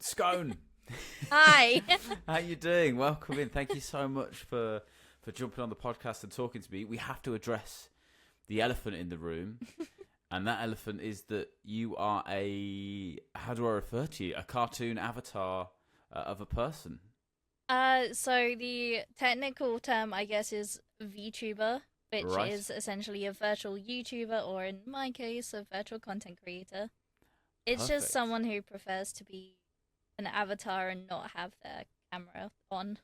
Scone, Hi. how you doing? Welcome in. Thank you so much for jumping on the podcast and talking to me. We have to address the elephant in the room, and that elephant is that you are how do I refer to you? A cartoon avatar of a person. So the technical term, I guess, is Vtuber, which Right. is essentially a virtual YouTuber, or in my case, a virtual content creator. It's just Perfect. someone who prefers to be an avatar and not have their camera on,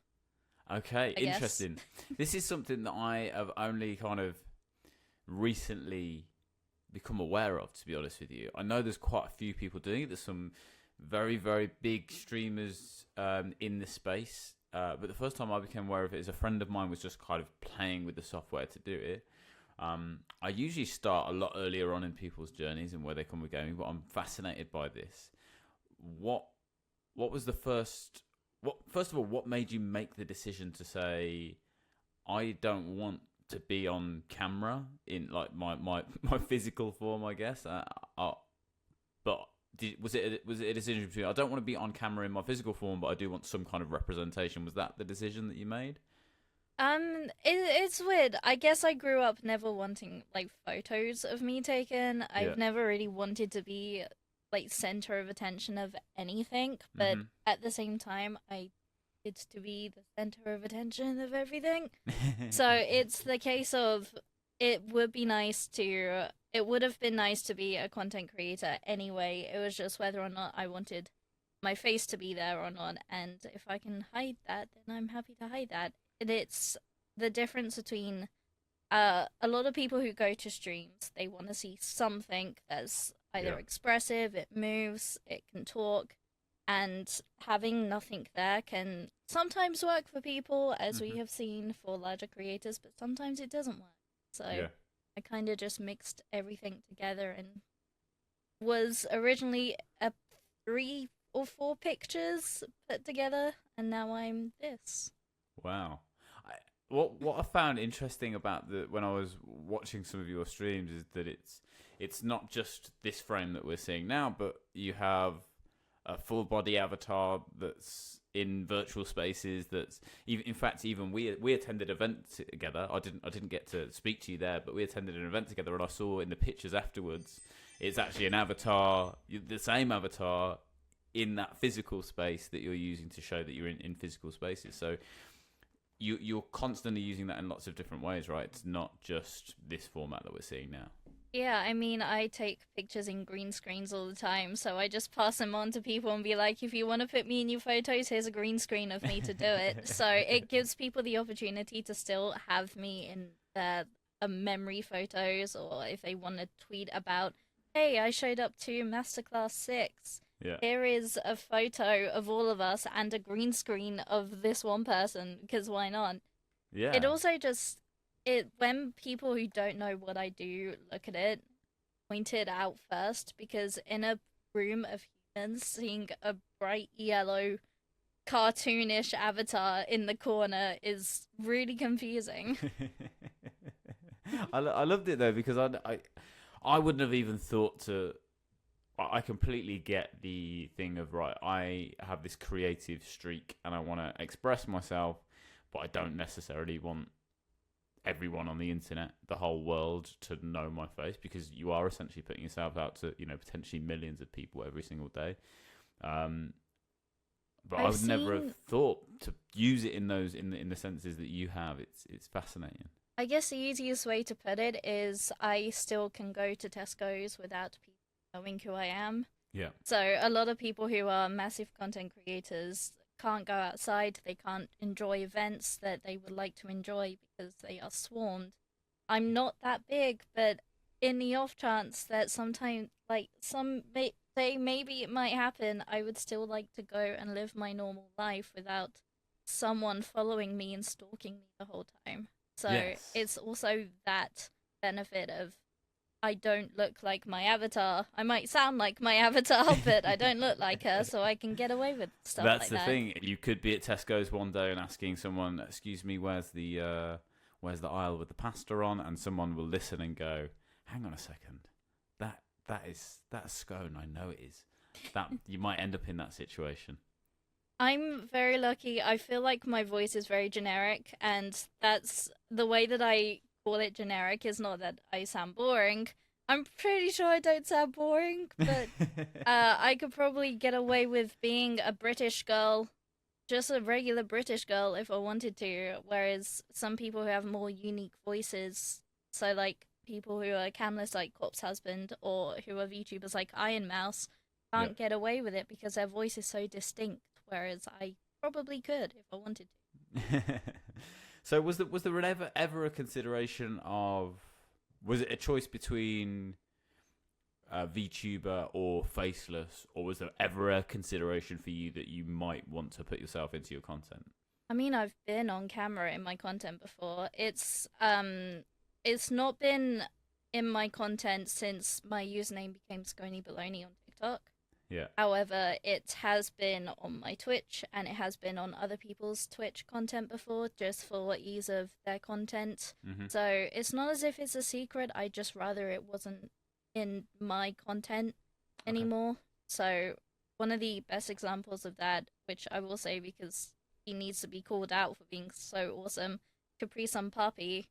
Okay, I guess. interesting. This is something that I have only kind of recently become aware of, to be honest with you. I know there's quite a few people doing it. There's some very, very big streamers in this space. But the first time I became aware of it is a friend of mine was just kind of playing with the software to do it. I usually start a lot earlier on in people's journeys and where they come with gaming, but I'm fascinated by this. What what was the first of all, what made you make the decision to say I don't want to be on camera in like my physical form, I guess. But was it a decision between I don't want to be on camera in my physical form, but I do want some kind of representation? Was that the decision that you made? It's weird. I guess I grew up never wanting like photos of me taken. Yeah. I've never really wanted to be like center of attention of anything, but Mhm. at the same time, I wanted to be the center of attention of everything. So it's the case of it would have been nice to be a content creator anyway. It was just whether or not I wanted my face to be there or not. And if I can hide that, then I'm happy to hide that. And it's the difference between a lot of people who go to streams, they want to see something that's either Yeah. expressive, it moves, it can talk, and having nothing there can sometimes work for people, as we Mhm. have seen for larger creators, but sometimes it doesn't work. So Yeah. I kind of just mixed everything together and was originally a 3 or 4 pictures put together, and now I'm this. Wow. I, what I found interesting about the when I was watching some of your streams is that it's not just this frame that we're seeing now, but you have a full body avatar that's in virtual spaces. That's even in fact even we attended an event together. I didn't get to speak to you there, but we attended an event together, and I saw in the pictures afterwards, it's actually an avatar, the same avatar in that physical space that you're using to show that you're in physical spaces. So you're constantly using that in lots of different ways, right? It's not just this format that we're seeing now. Yeah, I mean, I take pictures in green screens all the time, so I just pass them on to people and be like, if you want to put me in your photos, here's a green screen of me to do it. So it gives people the opportunity to still have me in their memory photos, or if they want to tweet about, hey, I showed up to Masterclass 6. Yeah, Here is a photo of all of us and a green screen of this one person, because why not? It yeah. also just it when people who don't know what I do look at it, point it out first, because in a room of humans, seeing a bright yellow cartoonish avatar in the corner is really confusing. I loved it though because I wouldn't have even thought to. I completely get the thing of right. I have this creative streak and I want to express myself, but I don't necessarily want everyone on the internet, the whole world, to know my face because you are essentially putting yourself out to potentially millions of people every single day. Um, but I I've would never have seen thought to use it in those in the senses that you have. It's fascinating. I guess the easiest way to put it is I still can go to Tesco's without people knowing who I am. Yeah. So a lot of people who are massive content creators can't go outside, they can't enjoy events that they would like to enjoy because they are swarmed. I'm not that big, but in the off chance that sometime like say maybe it might happen, I would still like to go and live my normal life without someone following me and stalking me the whole time. So Yes. it's also that benefit of I don't look like my avatar. I might sound like my avatar, but I don't look like her, so I can get away with stuff That's like the that. thing. You could be at Tesco's one day and asking someone, "Excuse me, where's the aisle with the pasta on?" And someone will listen and go, "Hang on a second, that's Scone. I know it is." that you might end up in that situation. I'm very lucky. I feel like my voice is very generic, and that's the way that I call it generic is not that I sound boring. I'm pretty sure I don't sound boring, but I could probably get away with being a British girl, just a regular British girl if I wanted to, whereas some people who have more unique voices, so like people who are camless like Corpse Husband or who are VTubers like Iron Mouse, Yeah. can't get away with it because their voice is so distinct, whereas I probably could if I wanted to. So was there ever a consideration of, was it a choice between VTuber or faceless, or was there ever a consideration for you that you might want to put yourself into your content? I mean, I've been on camera in my content before. It's not been in my content since my username became Scone Baloney on TikTok. Yeah. However, it has been on my Twitch and it has been on other people's Twitch content before, just for ease of their content. Mm-hmm. So it's not as if it's a secret. I just rather it wasn't in my content anymore. So one of the best examples of that, which I will say because he needs to be called out for being so awesome, Capri Sun Puppy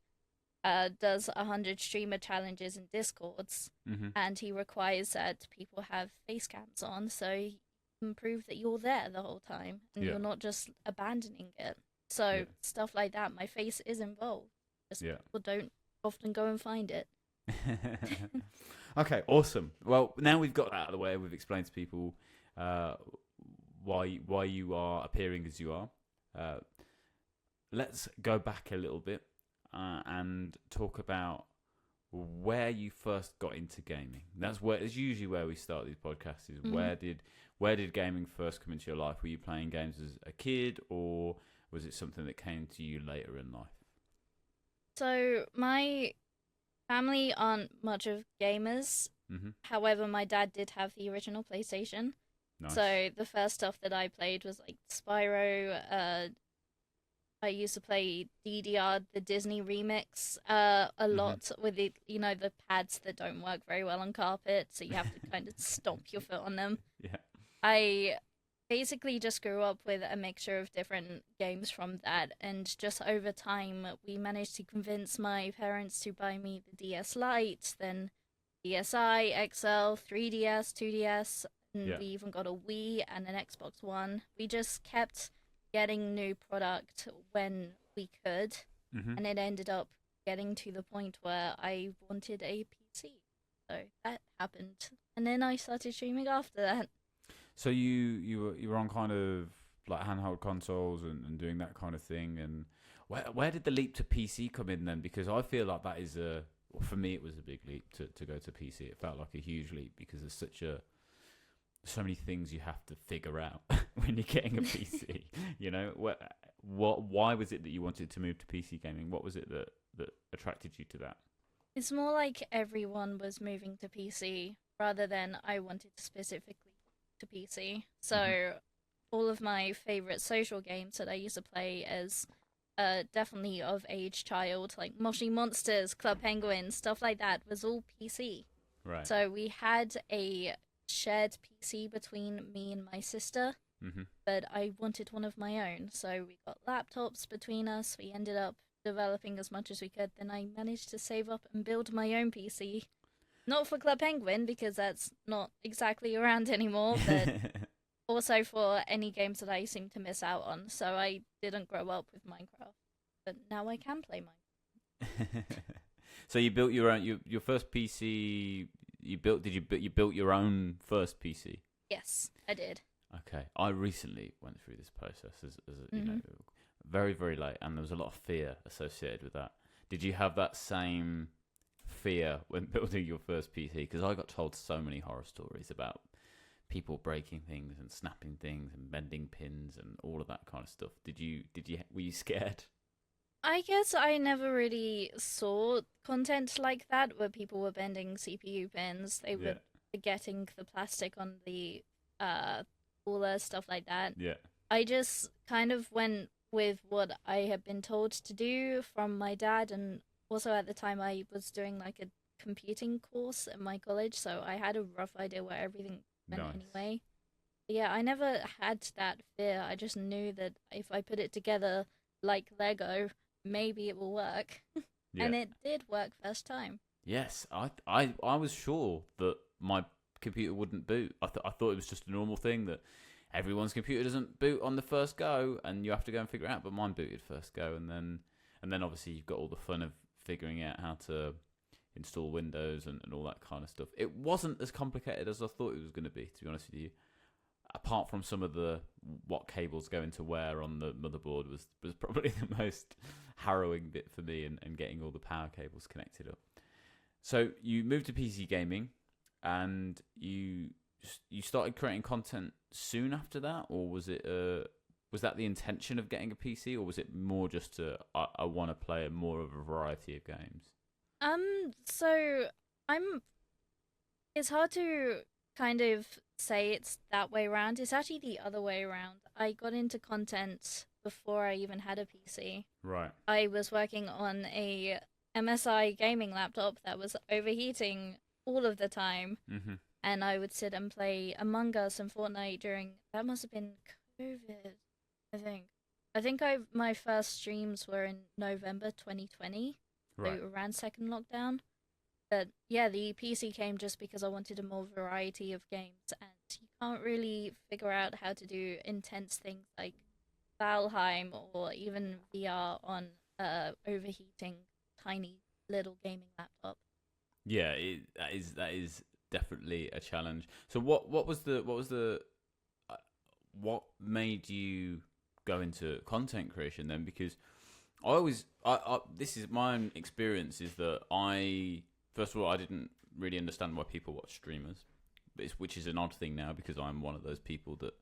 does 100 streamer challenges in Discords, Mm-hmm. and he requires that people have face cams on so you can prove that you're there the whole time and Yeah. you're not just abandoning it. So Yeah. stuff like that, my face is involved. Just Yeah. people don't often go and find it. Okay, awesome. Well, now we've got that out of the way. We've explained to people why you are appearing as you are. Let's go back a little bit and talk about where you first got into gaming. It's usually where we start these podcasts. Is where did gaming first come into your life? Were you playing games as a kid, or was it something that came to you later in life? So my family aren't much of gamers. Mm-hmm. However, my dad did have the original PlayStation. Nice. So the first stuff that I played was like Spyro. I used to play DDR, the Disney remix, a lot with the the pads that don't work very well on carpet, so you have to kind of stomp your foot on them. Yeah. I basically just grew up with a mixture of different games from that, and just over time, we managed to convince my parents to buy me the DS Lite, then DSi, XL, 3DS, 2DS, and Yeah. we even got a Wii and an Xbox One. We just kept getting new product when we could, Mm-hmm. and it ended up getting to the point where I wanted a PC. So that happened, and then I started streaming after that. So you were on kind of like handheld consoles and doing that kind of thing, and where did the leap to PC come in then? Because I feel like that is for me it was a big leap to go to PC. It felt like a huge leap because there's so many things you have to figure out when you're getting a PC. Why was it that you wanted to move to PC gaming? What was it that attracted you to that? It's more like everyone was moving to PC rather than I wanted specifically to PC. So all of my favorite social games that I used to play as definitely of age child, like Moshi Monsters, Club Penguin, stuff like that, was all PC. Right. So we had a shared PC between me and my sister, but I wanted one of my own. So we got laptops between us. We ended up developing as much as we could. Then I managed to save up and build my own PC. Not for Club Penguin, because that's not exactly around anymore, but also for any games that I seem to miss out on. So I didn't grow up with Minecraft, but now I can play Minecraft. So you built your own your first PC. You built your own first PC? Yes, I did. Okay, I recently went through this process as very, very late, and there was a lot of fear associated with that. Did you have that same fear when building your first PC? Because I got told so many horror stories about people breaking things and snapping things and bending pins and all of that kind of stuff. Were you scared? I guess I never really saw content like that where people were bending CPU pins. They were getting the plastic on the cooler, stuff like that. Yeah. I just kind of went with what I had been told to do from my dad, and also at the time I was doing like a computing course at my college, so I had a rough idea where everything went Nice. anyway. Yeah, I never had that fear. I just knew that if I put it together like Lego, maybe it will work. Yeah. And it did work first time. Yes, I was sure that my computer wouldn't boot. I thought it was just a normal thing that everyone's computer doesn't boot on the first go, and you have to go and figure it out. But mine booted first go, and then obviously you've got all the fun of figuring out how to install Windows and all that kind of stuff. It wasn't as complicated as I thought it was going to be, to be honest with you. Apart from some of the what cables go into where on the motherboard was probably the most harrowing bit for me, and getting all the power cables connected up. So you moved to PC gaming, and you started creating content soon after that, or was that the intention of getting a PC, or was it more just I want to play more of a variety of games? So I'm. It's hard to kind of say it's that way around. It's actually the other way around. I got into content before I even had a PC. Right. I was working on a MSI gaming laptop that was overheating all of the time, Mm-hmm. and I would sit and play Among Us and Fortnite during that must have been COVID, I think. I think my first streams were in November 2020, Right. so around second lockdown. But yeah, the PC came just because I wanted a more variety of games, and you can't really figure out how to do intense things like Valheim or even VR on overheating tiny little gaming laptop. Yeah, that is definitely a challenge. So what made you go into content creation then? Because this is my own experience, is that first of all, I didn't really understand why people watch streamers, which is an odd thing now, because I'm one of those people that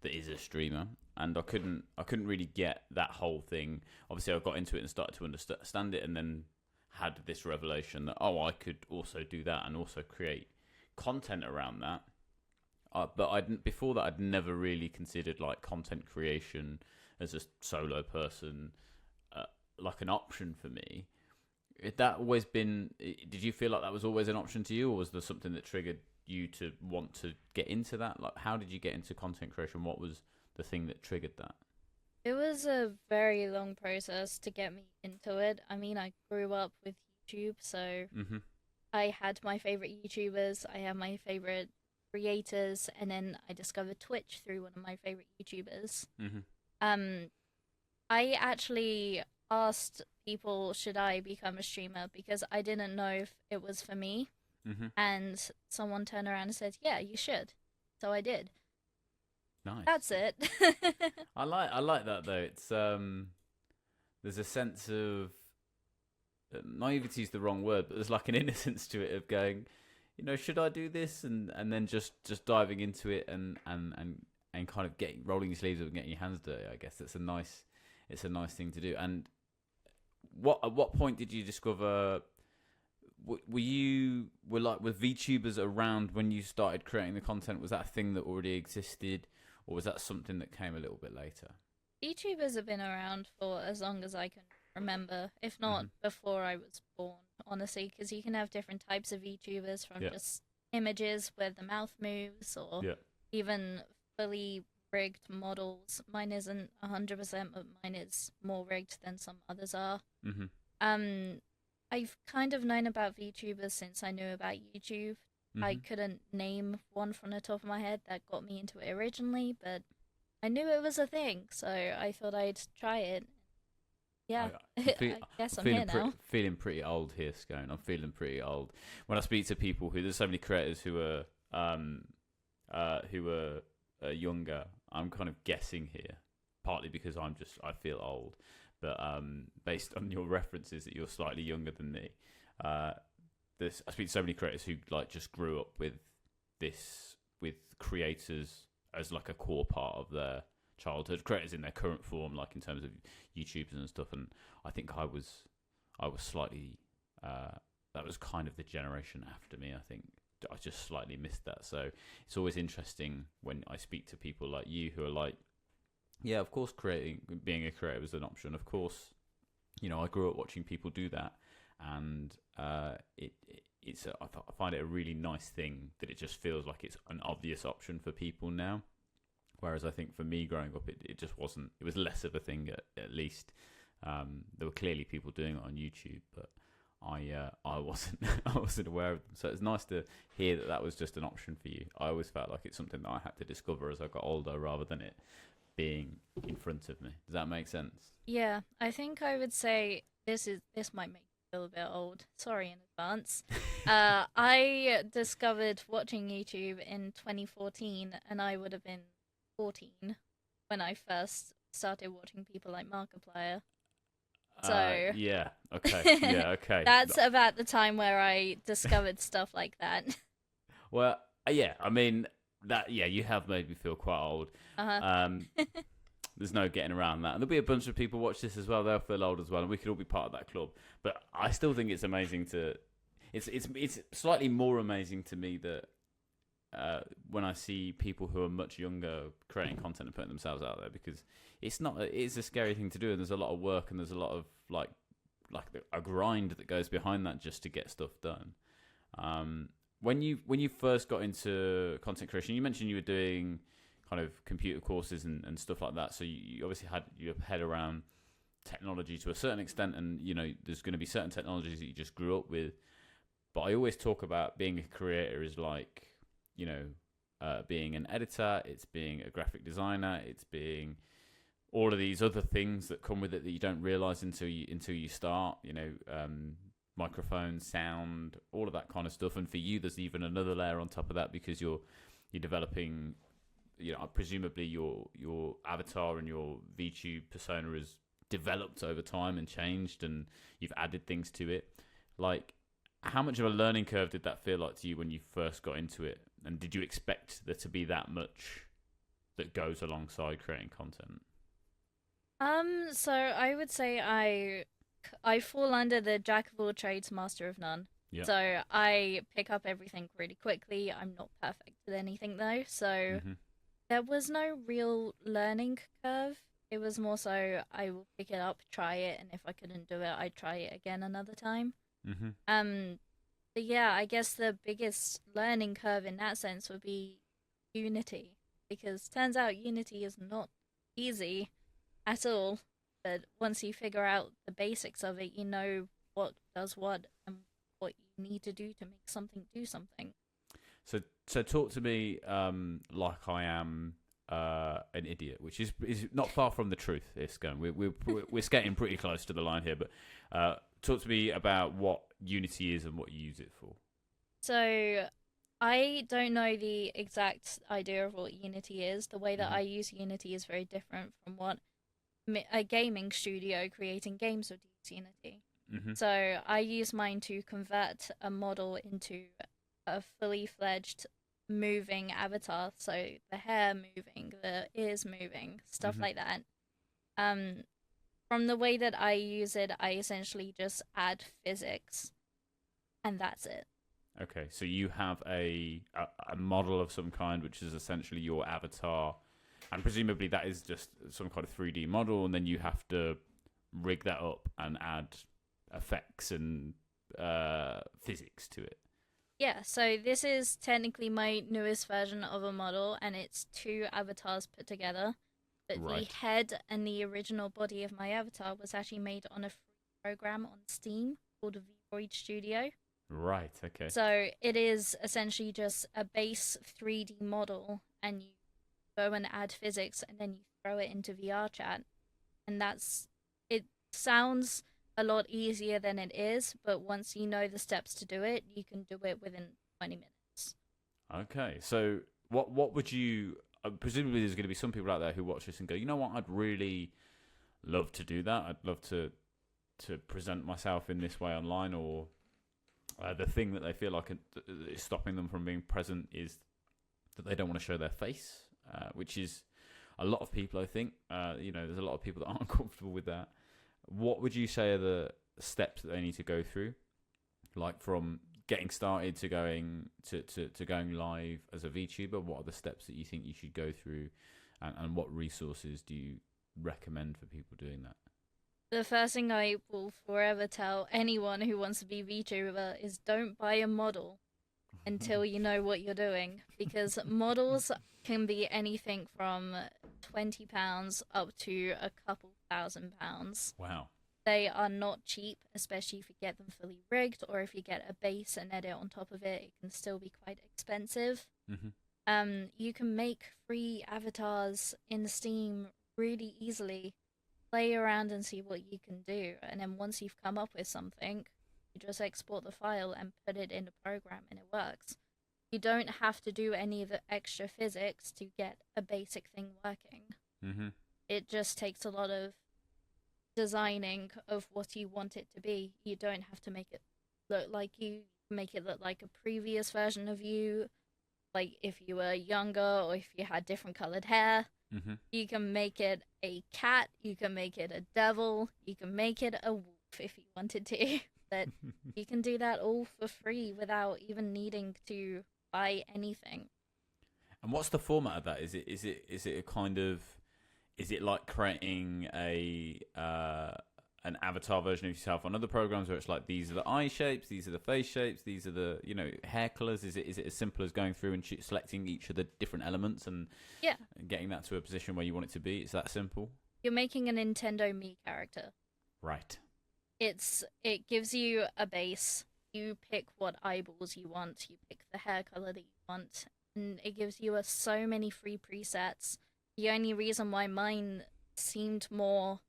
is a streamer, and I couldn't really get that whole thing. Obviously, I got into it and started to understand it, and then had this revelation that I could also do that and also create content around that. But before that, I'd never really considered like content creation as a solo person, like an option for me. Had that always been? Did you feel like that was always an option to you, or was there something that triggered you to want to get into that? Like, how did you get into content creation? What was the thing that triggered that? It was a very long process to get me into it. I mean, I grew up with YouTube, so Mm-hmm. I had my favorite YouTubers, I had my favorite creators, and then I discovered Twitch through one of my favorite YouTubers. Mm-hmm. Um, I actually asked people, should I become a streamer, because I didn't know if it was for me, Mm-hmm. and someone turned around and said, "Yeah, you should." So I did. Nice. That's it. I like that though. It's there's a sense of naivety is the wrong word, but there's like an innocence to it of going, should I do this, and then just diving into it, and kind of getting rolling your sleeves up and getting your hands dirty. I guess it's a nice thing to do. And at what point did you discover? Were Vtubers around when you started creating the content? Was that a thing that already existed, or was that something that came a little bit later? YouTubers have been around for as long as I can remember, if not before I was born, honestly, because you can have different types of VTubers, from Yeah. just images where the mouth moves, or Yeah. even fully rigged models. Mine isn't 100%, but mine is more rigged than some others are. Mm-hmm. I've kind of known about VTubers since I knew about YouTube. I couldn't name one from the top of my head that got me into it originally, but I knew it was a thing, so I thought I'd try it. Yeah, I guess I'm here now. Feeling pretty old here, Scone. I'm feeling pretty old when I speak to people there's so many creators who are younger. I'm kind of guessing here, partly because I feel old, but based on your references that you're slightly younger than me. I speak to so many creators who like just grew up with creators as like a core part of their childhood, creators in their current form, like in terms of YouTubers and stuff. And I think I was slightly that was kind of the generation after me. I think I just slightly missed that. So it's always interesting when I speak to people like you who are like, yeah, of course being a creator was an option. Of course, I grew up watching people do that, and I find it a really nice thing that it just feels like it's an obvious option for people now. Whereas I think for me growing up, it just wasn't. It was less of a thing at least. There were clearly people doing it on YouTube, but I wasn't I wasn't aware of them. So it's nice to hear that was just an option for you. I always felt like it's something that I had to discover as I got older, rather than it being in front of me. Does that make sense? Yeah, I think I would say this might make me feel a bit old. Sorry in advance. I discovered watching YouTube in 2014, and I would have been 14 when I first started watching people like Markiplier. So yeah, okay, yeah, okay. That's about the time where I discovered stuff like that. Well, yeah, I mean that. Yeah, you have made me feel quite old. There's no getting around that. And there'll be a bunch of people watch this as well. They'll feel old as well, and we could all be part of that club. But I still think it's amazing to. It's slightly more amazing to me that when I see people who are much younger creating content and putting themselves out there, because it's a scary thing to do, and there's a lot of work, and there's a lot of like a grind that goes behind that just to get stuff done. When you first got into content creation, you mentioned you were doing kind of computer courses and stuff like that, so you obviously had your head around technology to a certain extent, and there's going to be certain technologies that you just grew up with. But I always talk about being a creator is like, being an editor, it's being a graphic designer, it's being all of these other things that come with it that you don't realize until you start, microphone, sound, all of that kind of stuff. And for you, there's even another layer on top of that, because you're developing, presumably your avatar and your VTube persona is developed over time and changed, and you've added things to it. Like, how much of a learning curve did that feel like to you when you first got into it? And did you expect there to be that much that goes alongside creating content? So I would say I fall under the jack of all trades, master of none. Yeah. So I pick up everything really quickly. I'm not perfect at anything though, so there was no real learning curve. It was more so I will pick it up, try it, and if I couldn't do it, I'd try it again another time. But yeah, I guess the biggest learning curve in that sense would be Unity, because turns out Unity is not easy at all. But once you figure out the basics of it, you know what does what and what you need to do to make something do something. So talk to me like I am an idiot, which is not far from the truth. It's going. We're skating pretty close to the line here, but talk to me about what Unity is and what you use it for. So I don't know the exact idea of what Unity is. The way that I use Unity is very different from what a gaming studio creating games would use Unity. So I use mine to convert a model into a fully fledged moving avatar. So the hair moving, the ears moving, stuff like that. From the way that I use it, I essentially just add physics, and that's it. Okay, so you have a model of some kind, which is essentially your avatar, and presumably that is just some kind of 3D model, and then you have to rig that up and add effects and physics to it. Yeah, so this is technically my newest version of a model, and it's 2 avatars put together. But the head and the original body of my avatar was actually made on a free program on Steam called Vtuber Studio. Right, okay. So it is essentially just a base 3D model, and you go and add physics, and then you throw it into VR chat. And it sounds a lot easier than it is, but once you know the steps to do it, you can do it within 20 minutes. Okay, so what would you... presumably there's going to be some people out there who watch this and go, you know what, I'd really love to do that. I'd love to present myself in this way online, or the thing that they feel like is stopping them from being present is that they don't want to show their face, which is a lot of people, I think. There's a lot of people that aren't comfortable with that. What would you say are the steps that they need to go through, like from getting started to going to going live as a VTuber? What are the steps that you think you should go through, and what resources do you recommend for people doing that? The first thing I will forever tell anyone who wants to be VTuber is don't buy a model until you know what you're doing, because models can be anything from £20 up to a couple £1,000. Wow. They are not cheap, especially if you get them fully rigged, or if you get a base and edit on top of it, it can still be quite expensive. Hmm. You can make free avatars in Steam really easily. Play around and see what you can do, and then once you've come up with something, you just export the file and put it in the program, and it works. You don't have to do any of the extra physics to get a basic thing working. Hmm. It just takes a lot of designing of what you want it to be. You don't have to make it look like you. Make it look like a previous version of you, like if you were younger or if you had different colored hair. Hmm. You can make it a cat, you can make it a devil, you can make it a wolf if you wanted to. But you can do that all for free without even needing to buy anything. And what's the format of that? Is it a kind of, is it like creating a an avatar version of yourself on other programs where it's like, these are the eye shapes, these are the face shapes, these are the, hair colors? Is it as simple as going through and selecting each of the different elements and Yeah, getting that to a position where you want it to be? Is that simple? you're making a Nintendo Me character. Right. It gives you a base. You pick what eyeballs you want. You pick the hair color that you want, and it gives you so many free presets. The only reason why mine seemed more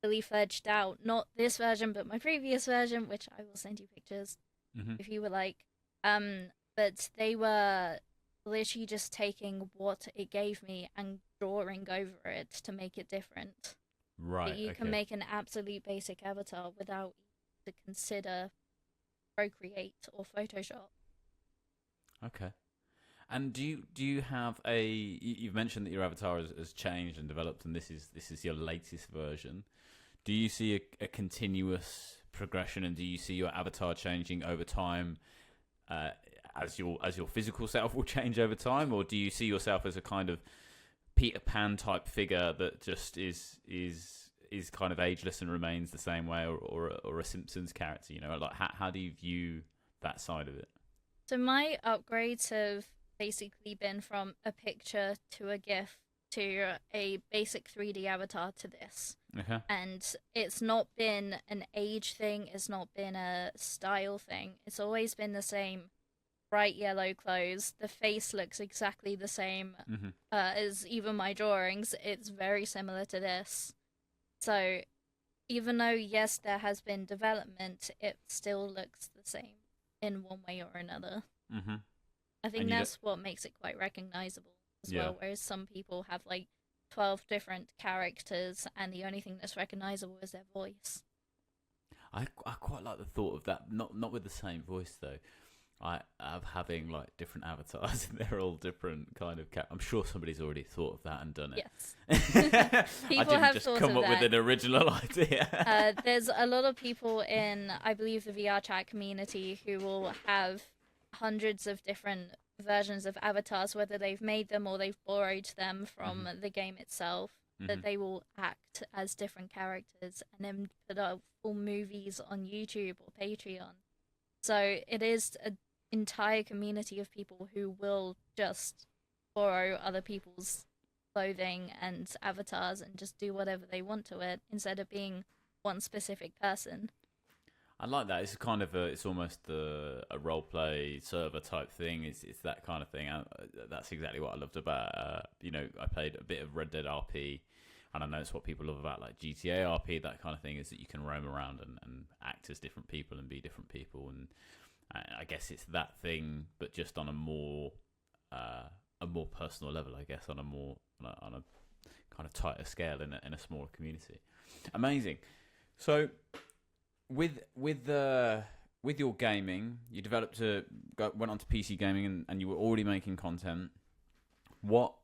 fully fledged out, not this version, but my previous version, which I will send you pictures Hmm. if you would like. But they were literally just taking what it gave me and drawing over it to make it different. Right. You can Okay. make an absolute basic avatar without to consider Procreate or Photoshop. Okay. And do you have a? You've mentioned that your avatar has changed and developed, and this is your latest version. Do you see a continuous progression, and do you see your avatar changing over time, uh, as your physical self will change over time, or do you see yourself as a kind of Peter Pan type figure that just is kind of ageless and remains the same way, or a Simpsons character? Like how do you view that side of it? So my upgrades have basically been from a picture to a GIF to a basic 3D avatar to this. Okay. And it's not been an age thing, it's not been a style thing. It's always been the same bright yellow clothes. The face looks exactly the same Hmm. as even my drawings. It's very similar to this. So even though, yes, there has been development, it still looks the same in one way or another. Hmm. I think And that's what makes it quite recognizable as yeah. well, whereas some people have like 12 different characters and the only thing that's recognizable is their voice. I quite like the thought of that. Not with the same voice though. I of having like different avatars and they're all different kind of. I'm sure somebody's already thought of that and done it. Yes. I People didn't have just thought come of up with that. an original idea. There's a lot of people in, I believe, the VR chat community who will have hundreds of different versions of avatars, whether they've made them or they've borrowed them from Hmm. the game itself, Hmm. that they will act as different characters and then put up full movies on YouTube or Patreon. So it is an entire community of people who will just borrow other people's clothing and avatars and just do whatever they want to it instead of being one specific person. I like that. It's kind of it's almost a role play server type thing. It's that kind of thing. That's exactly what I loved about. I played a bit of Red Dead RP, and I know it's what people love about like GTA RP. That kind of thing is that you can roam around and act as different people and be different people. And I guess it's that thing, but just on a more personal level. I guess on a kind of tighter scale in a smaller community. Amazing. So with your gaming, you went onto PC gaming, and you were already making content. What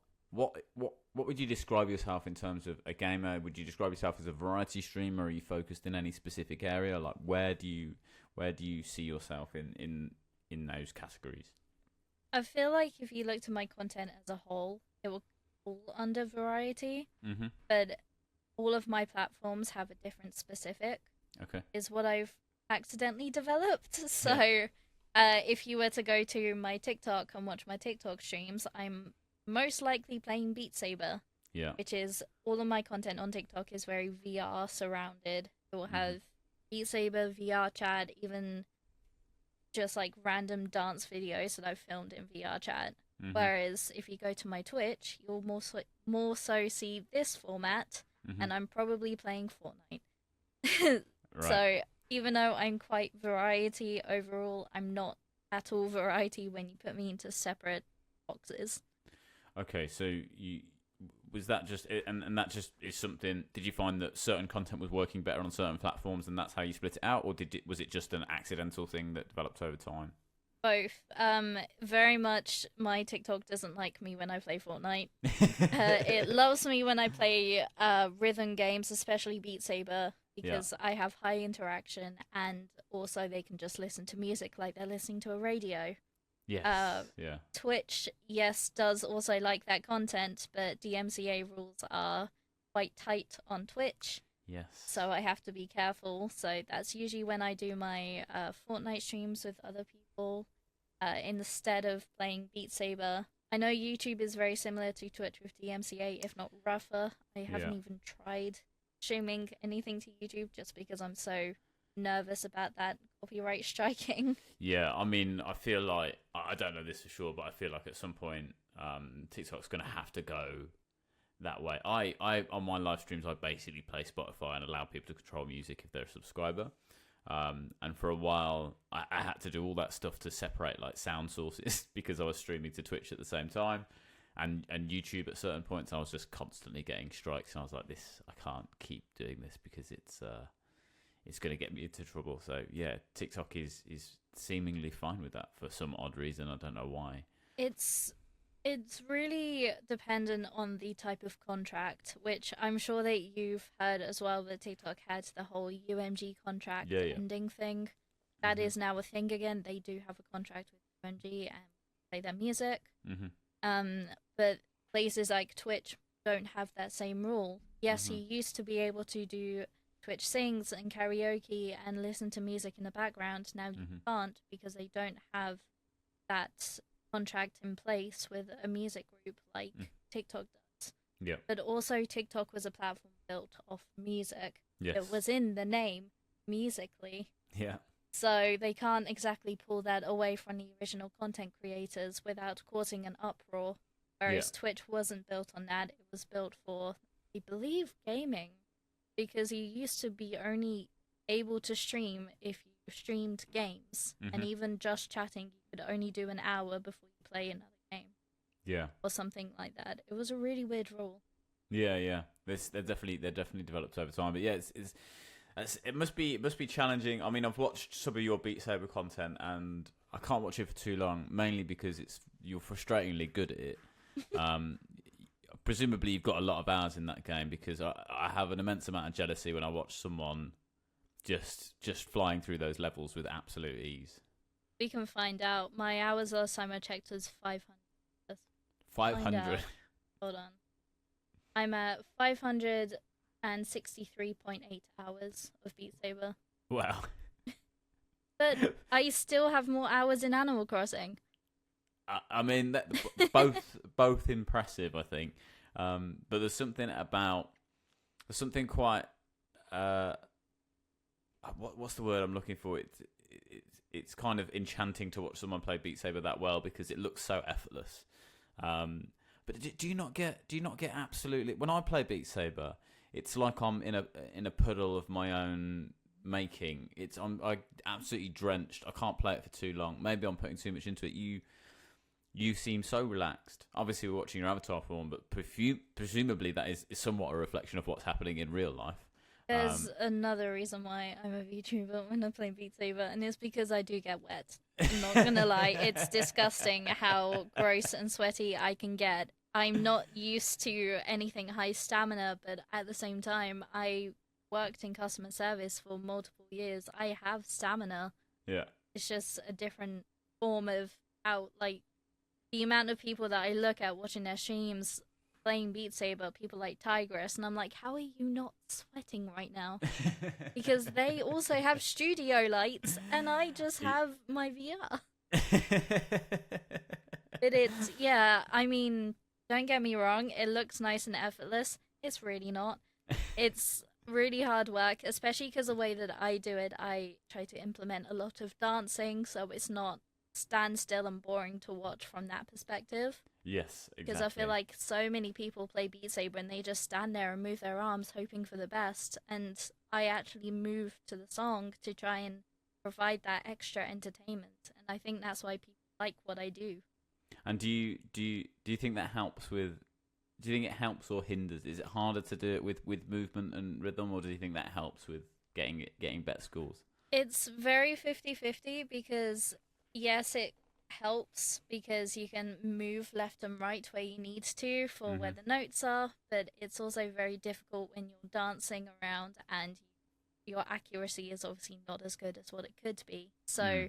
would you describe yourself in terms of a gamer? Would you describe yourself as a variety streamer? Are you focused in any specific area? Like where do you see yourself in those categories? I feel like if you looked at my content as a whole, it will fall under variety, Hmm. but all of my platforms have a different specific. Okay. Is what I've accidentally developed. So, if you were to go to my TikTok and watch my TikTok streams, I'm most likely playing Beat Saber. Yeah. Which is all of my content on TikTok is very VR surrounded. It will have Beat Saber, VR chat, even just like random dance videos that I've filmed in VR chat. Whereas if you go to my Twitch, you'll more so see this format, and I'm probably playing Fortnite. Right. So even though I'm quite variety overall, I'm not at all variety when you put me into separate boxes. Okay, so was that just and that just is something? Did you find that certain content was working better on certain platforms, and that's how you split it out, or was it just an accidental thing that developed over time? Both. Very much my TikTok doesn't like me when I play Fortnite. It loves me when I play rhythm games, especially Beat Saber, because I have high interaction, and also they can just listen to music like they're listening to a radio. Yes. Twitch, yes, does also like that content, but DMCA rules are quite tight on Twitch. Yes. So I have to be careful. So that's usually when I do my Fortnite streams with other people instead of playing Beat Saber. I know YouTube is very similar to Twitch with DMCA, if not rougher. I haven't even tried streaming anything to YouTube just because I'm so nervous about that copyright striking. Yeah, I mean, I feel like, I don't know this for sure, but I feel like at some point TikTok's going to have to go that way. I on my live streams, I basically play Spotify and allow people to control music if they're a subscriber. And for a while, I had to do all that stuff to separate like sound sources because I was streaming to Twitch at the same time. And YouTube at certain points, I was just constantly getting strikes. And I was like, I can't keep doing this because it's going to get me into trouble. So yeah, TikTok is seemingly fine with that for some odd reason. I don't know why. It's really dependent on the type of contract, which I'm sure that you've heard as well, that TikTok had the whole UMG contract ending thing. That is now a thing again. They do have a contract with UMG and play their music. But places like Twitch don't have that same rule. Yes, you used to be able to do Twitch sings and karaoke and listen to music in the background. Now you can't because they don't have that contract in place with a music group like TikTok does. Yeah. But also TikTok was a platform built off music. Yes. It was in the name, musically. Yeah. So they can't exactly pull that away from the original content creators without causing an uproar. Whereas Twitch wasn't built on that. It was built for, I believe, gaming. Because you used to be only able to stream if you streamed games. And even just chatting, you could only do an hour before you play another game. Yeah. Or something like that. It was a really weird rule. Yeah. They're definitely developed over time. But yeah, it must be challenging. I mean, I've watched some of your Beat Saber content, and I can't watch it for too long, mainly because you're frustratingly good at it. Presumably, you've got a lot of hours in that game, because I have an immense amount of jealousy when I watch someone just flying through those levels with absolute ease. We can find out. My hours last time I checked was 500. 500? Hold on. I'm at 563.8 hours of Beat Saber. Wow. But I still have more hours in Animal Crossing. I mean, both impressive, I think. But there's something quite what's the word I'm looking for? It's kind of enchanting to watch someone play Beat Saber that well, because it looks so effortless. But do you not get absolutely, when I play Beat Saber, it's like I'm in a puddle of my own making. I absolutely drenched. I can't play it for too long. Maybe I'm putting too much into it. You seem so relaxed. Obviously, we're watching your avatar form, but presumably that is somewhat a reflection of what's happening in real life. There's another reason why I'm a VTuber when I play Beat Saber, and it's because I do get wet. I'm not gonna lie, it's disgusting how gross and sweaty I can get. I'm not used to anything high stamina, but at the same time, I worked in customer service for multiple years. I have stamina. Yeah. It's just a different form of how, like, the amount of people that I look at watching their streams, playing Beat Saber, people like Tigress, and I'm like, how are you not sweating right now? Because they also have studio lights, and I just have my VR. But it's, yeah, I mean, don't get me wrong, it looks nice and effortless. It's really not. It's really hard work, especially because the way that I do it, I try to implement a lot of dancing, so it's not standstill and boring to watch from that perspective. Yes, exactly. Because I feel like so many people play Beat Saber and they just stand there and move their arms hoping for the best, and I actually move to the song to try and provide that extra entertainment, and I think that's why people like what I do. And do you think that helps with? Do you think it helps or hinders? Is it harder to do it with movement and rhythm, or do you think that helps with getting better scores? It's very 50-50 because, yes, it helps because you can move left and right where you need to for where the notes are, but it's also very difficult when you're dancing around and your accuracy is obviously not as good as what it could be. So,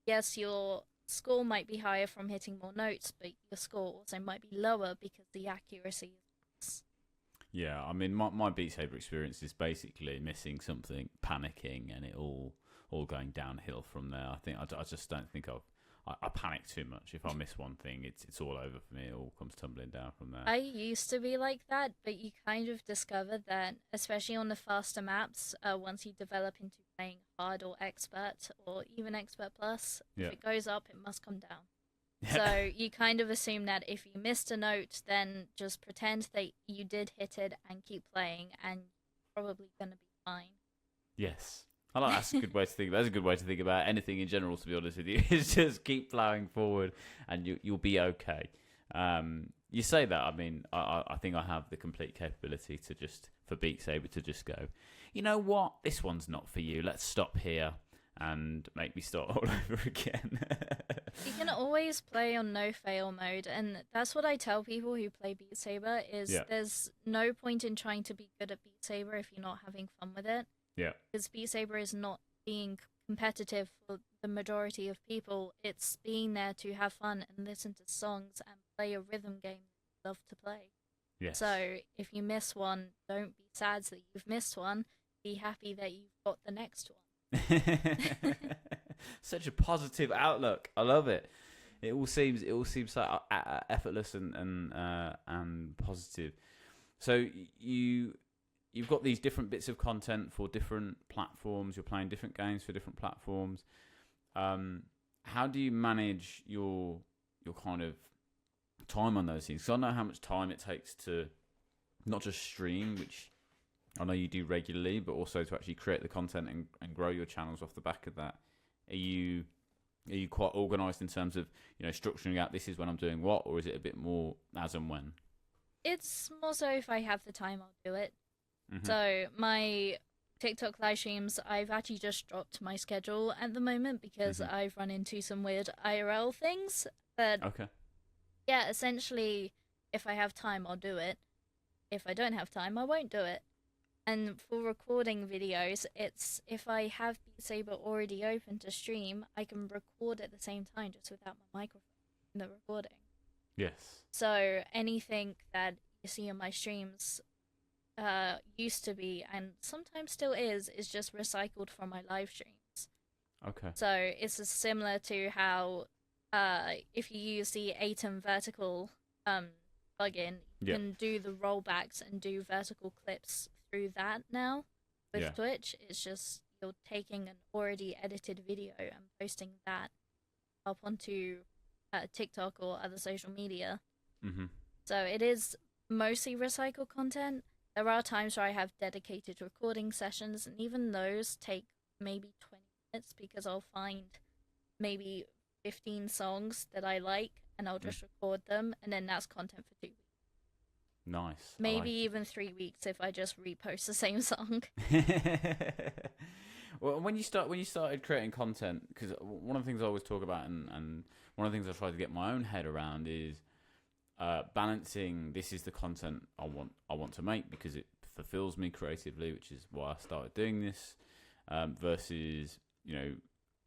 yes, your score might be higher from hitting more notes, but your score also might be lower because the accuracy is. Yeah, I mean, my Beat Saber experience is basically missing something, panicking, and it all going downhill from there. I think I just don't think I panic too much. If I miss one thing, it's all over for me. It all comes tumbling down from there. I used to be like that, but you kind of discover that, especially on the faster maps, once you develop into playing hard or expert, or even expert plus, if it goes up, it must come down. So you kind of assume that if you missed a note, then just pretend that you did hit it and keep playing, and you're probably going to be fine. Yes. I like that's a good way to think. That's a good way to think about anything in general. To be honest with you, is just keep plowing forward, and you'll be okay. You say that. I mean, I think I have the complete capability to just for Beat Saber to just go. You know what? This one's not for you. Let's stop here and make me start all over again. You can always play on no fail mode, and that's what I tell people who play Beat Saber is there's no point in trying to be good at Beat Saber if you're not having fun with it. Yeah. Because Beat Saber is not being competitive for the majority of people. It's being there to have fun and listen to songs and play a rhythm game you love to play. Yes. So if you miss one, don't be sad that you've missed one. Be happy that you've got the next one. Such a positive outlook. I love it. It all seems so effortless and positive. So you've got these different bits of content for different platforms. You're playing different games for different platforms. How do you manage your kind of time on those things? Because I know how much time it takes to not just stream, which I know you do regularly, but also to actually create the content and grow your channels off the back of that. Are you quite organised in terms of structuring out this is when I'm doing what, or is it a bit more as and when? It's more so if I have the time, I'll do it. So my TikTok live streams, I've actually just dropped my schedule at the moment because I've run into some weird IRL things. But yeah, essentially, if I have time, I'll do it. If I don't have time, I won't do it. And for recording videos, it's if I have Beat Saber already open to stream, I can record at the same time just without my microphone in the recording. Yes. So anything that you see on my streams used to be, and sometimes still is just recycled from my live streams. Okay. So it's similar to how if you use the Atom vertical plugin, you can do the rollbacks and do vertical clips through that now with Twitch. It's just you're taking an already edited video and posting that up onto TikTok or other social media. So it is mostly recycled content. There are times where I have dedicated recording sessions, and even those take maybe 20 minutes because I'll find maybe 15 songs that I like and I'll just record them, and then that's content for 2 weeks. Nice. Maybe even 3 weeks if I just repost the same song. Well, when you started creating content, because one of the things I always talk about, and one of the things I try to get my own head around is balancing. This is the content I want to make because it fulfills me creatively, which is why I started doing this. Versus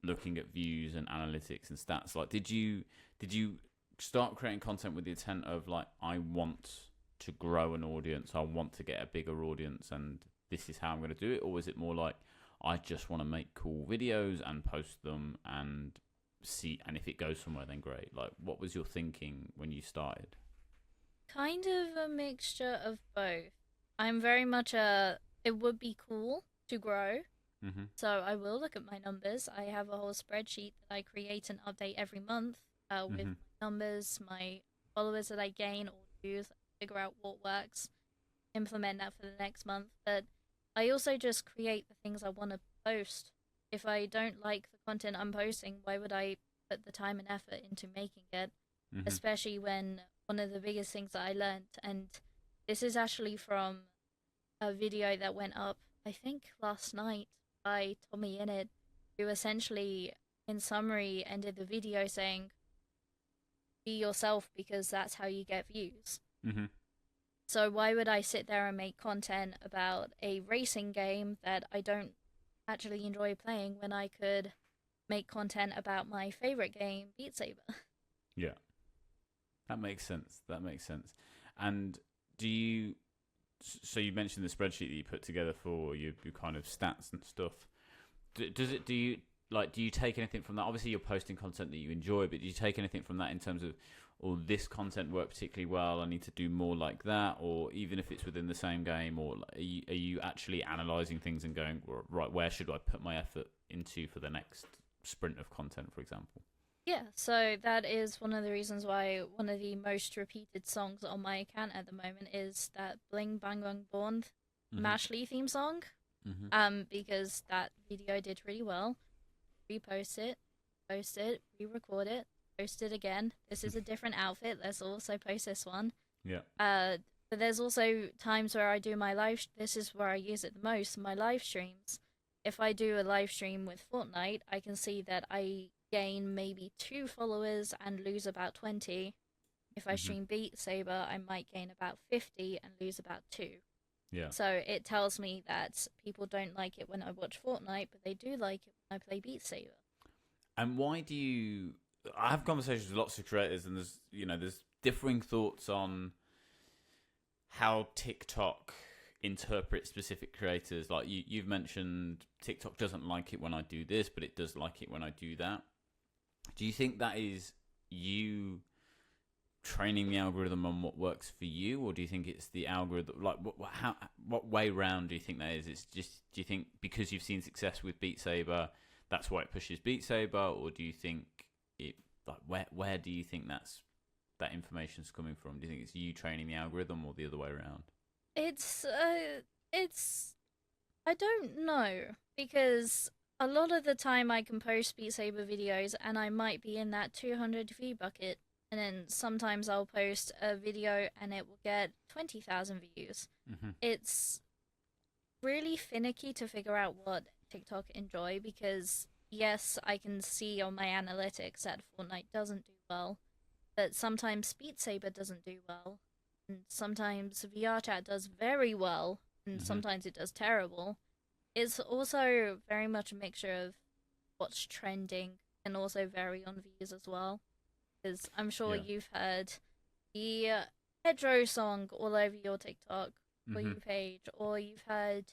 looking at views and analytics and stats. Like, did you start creating content with the intent of like I want to grow an audience, I want to get a bigger audience, and this is how I'm going to do it? Or is it more like, I just want to make cool videos and post them and see, and if it goes somewhere, then great? Like, what was your thinking when you started? Kind of a mixture of both. I'm very much it would be cool to grow. Mm-hmm. So I will look at my numbers. I have a whole spreadsheet that I create and update every month with Mm-hmm. my numbers, my followers that I gain or lose, figure out what works, implement that for the next month. But I also just create the things I want to post. If I don't like the content I'm posting, why would I put the time and effort into making it? Mm-hmm. Especially when one of the biggest things that I learned, and this is actually from a video that went up, I think last night, by Tommy Innit, who essentially, in summary, ended the video saying, be yourself because that's how you get views. Mm-hmm. So why would I sit there and make content about a racing game that I don't actually enjoy playing when I could make content about my favorite game, Beat Saber? Yeah. That makes sense. That makes sense. And do you, so you mentioned the spreadsheet that you put together for your kind of stats and stuff. Do you take anything from that? Obviously, you're posting content that you enjoy, but do you take anything from that in terms of, oh, this content worked particularly well, I need to do more like that? Or even if it's within the same game, or are you actually analysing things and going, right, where should I put my effort into for the next sprint of content, for example? Yeah, so that is one of the reasons why one of the most repeated songs on my account at the moment is that Bling Bang Bang Born Mashley theme song. Mm-hmm. Because that video did really well. Repost it, post it, re-record it, post it again. This is a different outfit. Let's also post this one. Yeah. But there's also times where I do my this is where I use it the most, my live streams. If I do a live stream with Fortnite, I can see that I gain maybe 2 followers and lose about 20. If I stream Beat Saber, I might gain about 50 and lose about 2. Yeah. So it tells me that people don't like it when I watch Fortnite, but they do like it when I play Beat Saber. And why do you? I have conversations with lots of creators, and there's differing thoughts on how TikTok interprets specific creators. Like you've mentioned, TikTok doesn't like it when I do this, but it does like it when I do that. Do you think that is you training the algorithm on what works for you, or do you think it's the algorithm? Like, what way round do you think that is? It's just, do you think because you've seen success with Beat Saber, that's why it pushes Beat Saber, or do you think it, like, where do you think that information's coming from? Do you think it's you training the algorithm, or the other way around? It's I don't know, because a lot of the time I can post Beat Saber videos and I might be in that 200 view bucket, and then sometimes I'll post a video and it will get 20,000 views. Mm-hmm. It's really finicky to figure out what TikTok enjoy, because yes, I can see on my analytics that Fortnite doesn't do well, but sometimes Beat Saber doesn't do well, and sometimes VR Chat does very well, and sometimes it does terrible. It's also very much a mixture of what's trending and also vary on views as well. Because I'm sure you've heard the Pedro song all over your TikTok For You page, or you've heard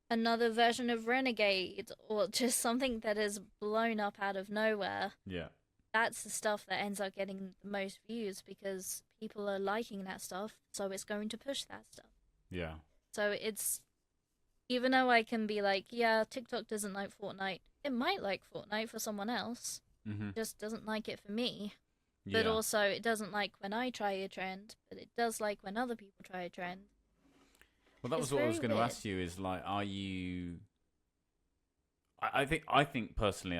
another version of Renegade, or just something that is blown up out of nowhere. Yeah. That's the stuff that ends up getting the most views because people are liking that stuff, so it's going to push that stuff. Yeah. So it's, even though I can be like, yeah, TikTok doesn't like Fortnite, it might like Fortnite for someone else. Mm-hmm. It just doesn't like it for me. But also, it doesn't like when I try a trend, but it does like when other people try a trend. Well, that was what I was going to ask you, is like, are you... I think personally,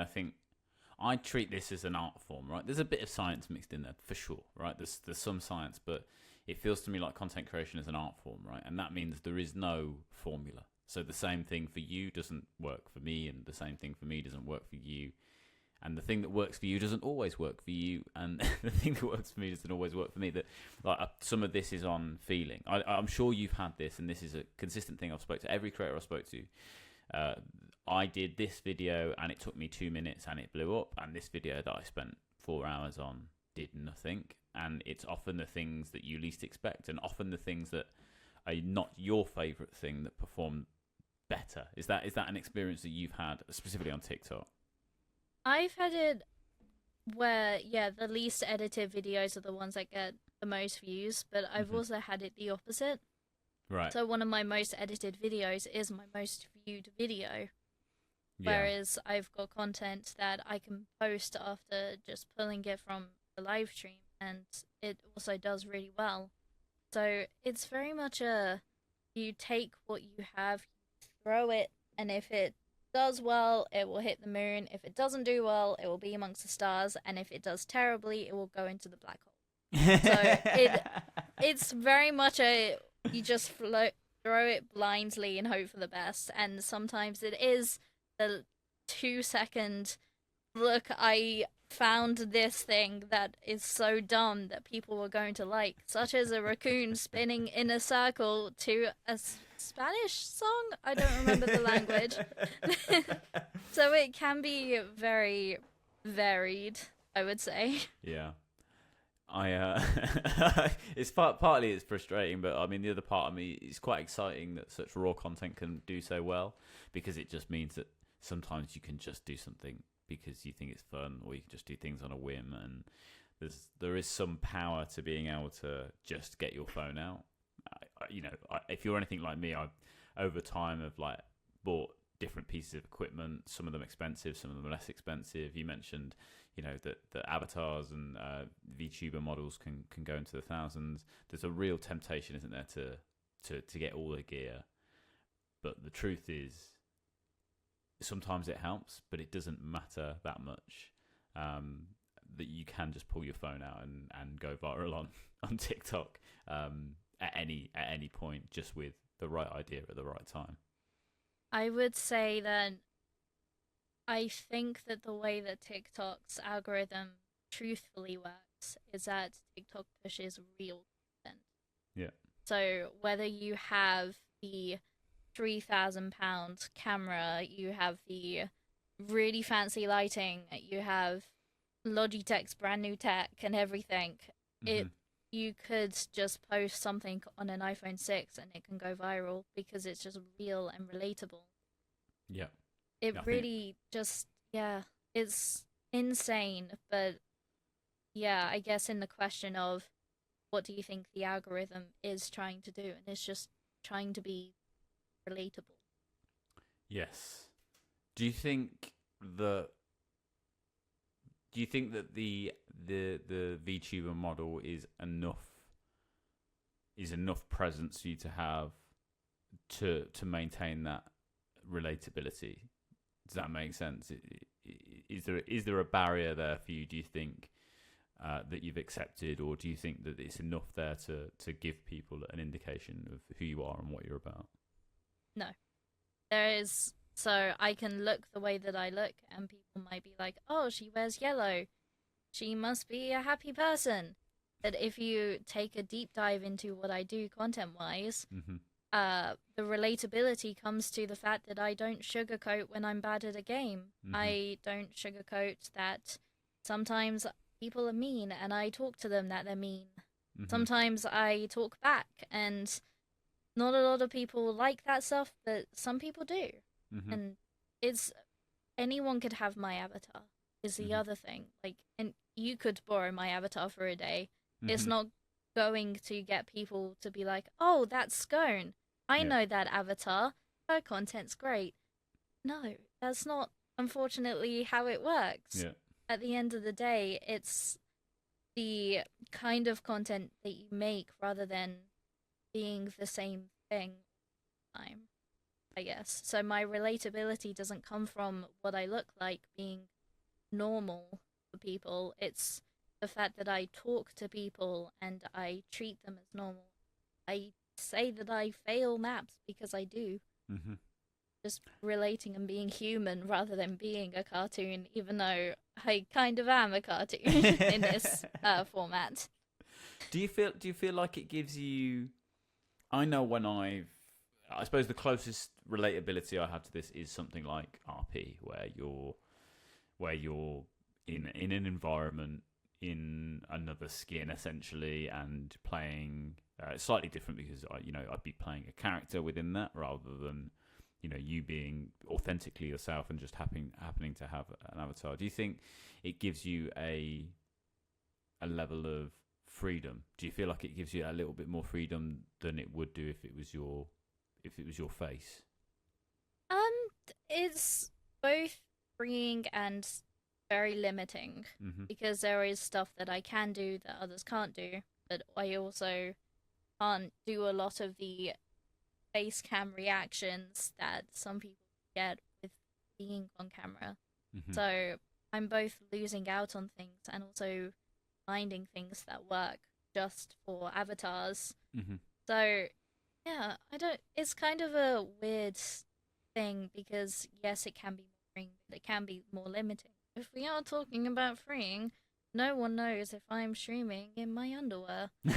I treat this as an art form, right? There's a bit of science mixed in there, for sure, right? There's some science, but it feels to me like content creation is an art form, right? And that means there is no formula. So the same thing for you doesn't work for me, and the same thing for me doesn't work for you. And the thing that works for you doesn't always work for you, and the thing that works for me doesn't always work for me. That, like, some of this is on feeling. I'm sure you've had this, and this is a consistent thing I've spoke to every creator I spoke to. I did this video and it took me 2 minutes and it blew up, and this video that I spent 4 hours on did nothing, and it's often the things that you least expect, and often the things that are not your favorite thing that perform better. Is that an experience that you've had specifically on TikTok? I've had it where, yeah, the least edited videos are the ones that get the most views, but I've also had it the opposite. Right. So one of my most edited videos is my most viewed video. Yeah. Whereas I've got content that I can post after just pulling it from the live stream, and it also does really well. So it's very much you take what you have, you throw it, and if it does well, it will hit the moon. If it doesn't do well, it will be amongst the stars, and if it does terribly, it will go into the black hole. So it's very much you just throw it blindly and hope for the best, and sometimes it is the 2-second look, I found this thing that is so dumb that people were going to like, such as a raccoon spinning in a circle to a Spanish song. I don't remember the language. So it can be very varied, I would say. Yeah. It's partly it's frustrating, but I mean the other part of me, it's quite exciting that such raw content can do so well, because it just means that sometimes you can just do something because you think it's fun, or you can just do things on a whim, and there is some power to being able to just get your phone out. If you're anything like me, I over time have like bought different pieces of equipment, some of them expensive, some of them less expensive. You mentioned, that the avatars and VTuber models can go into the thousands. There's a real temptation, isn't there, to get all the gear. But the truth is, sometimes it helps, but it doesn't matter that much. That you can just pull your phone out and go viral on TikTok at any point, just with the right idea at the right time. I would say that I think that the way that TikTok's algorithm truthfully works is that TikTok pushes real content. Yeah. So whether you have the £3,000 camera, you have the really fancy lighting, you have Logitech's brand new tech and everything, you could just post something on an iPhone 6 and it can go viral because it's just real and relatable. Yeah. It really just, it's insane. But yeah, I guess in the question of what do you think the algorithm is trying to do, and it's just trying to be relatable. Yes. Do you think that the VTuber model is enough presence for you to have to maintain that relatability? Does that make sense? Is there a barrier there for you, do you think, that you've accepted, or do you think that it's enough there to give people an indication of who you are and what you're about? No. There is, so I can look the way that I look and people might be like, oh, she wears yellow, she must be a happy person. But if you take a deep dive into what I do content-wise, the relatability comes to the fact that I don't sugarcoat when I'm bad at a game. I don't sugarcoat that sometimes people are mean and I talk to them that they're mean. Sometimes I talk back, and not a lot of people like that stuff, but some people do. And it's, anyone could have my avatar is the other thing. Like, and you could borrow my avatar for a day. It's not going to get people to be like, oh, that's Scone. I know that avatar. Her content's great. No, that's not, unfortunately, how it works. Yeah. At the end of the day, it's the kind of content that you make rather than being the same thing all the time, I guess. So my relatability doesn't come from what I look like being normal for people. It's the fact that I talk to people and I treat them as normal. I say that I fail maps because I do. Just relating and being human rather than being a cartoon, even though I kind of am a cartoon in this format. Do you feel like it gives you? I know when I suppose the closest relatability I have to this is something like RP, where you're in an environment, in another skin essentially and playing slightly different because I'd be playing a character within that rather than you being authentically yourself and just happening to have an avatar. Do you think it gives you a level of freedom? Do you feel like it gives you a little bit more freedom than it would do if it was your face? It's both freeing and very limiting because there is stuff that I can do that others can't do, but I also can't do a lot of the face cam reactions that some people get with being on camera. So I'm both losing out on things and also finding things that work just for avatars. So yeah, it's kind of a weird thing because yes, it can be more freeing, but it can be more limiting. If we are talking about freeing, no one knows if I'm streaming in my underwear. So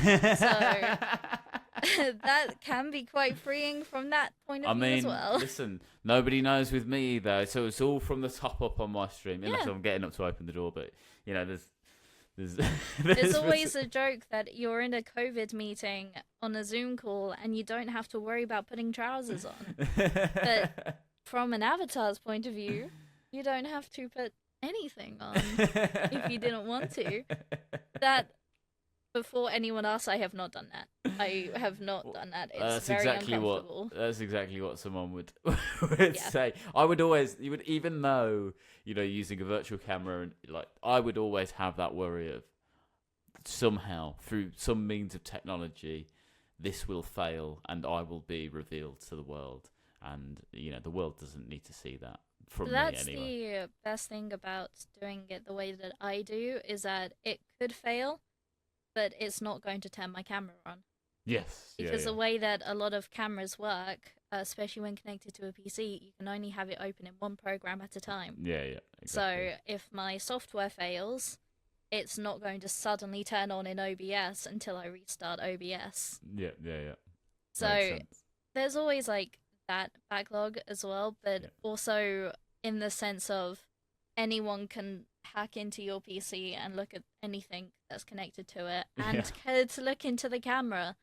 that can be quite freeing from that point of view as well. Listen, nobody knows with me either, so it's all from the top up on my stream, unless I'm getting up to open the door. But there's always a joke that you're in a COVID meeting on a Zoom call and you don't have to worry about putting trousers on. But from an avatar's point of view, you don't have to put anything on if you didn't want to. That, before anyone asks, I have not done that. I have not done that. It's very uncomfortable. That's exactly what someone would say. You would, even though using a virtual camera, and I would always have that worry of somehow through some means of technology, this will fail and I will be revealed to the world, and the world doesn't need to see that. That's the best thing about doing it the way that I do, is that it could fail, but it's not going to turn my camera on. Yes. Because the way that a lot of cameras work, especially when connected to a PC, you can only have it open in one program at a time. Yeah, exactly. So if my software fails, it's not going to suddenly turn on in OBS until I restart OBS. Yeah. So there's always that backlog as well, but also in the sense of anyone can hack into your PC and look at anything that's connected to it and to look into the camera.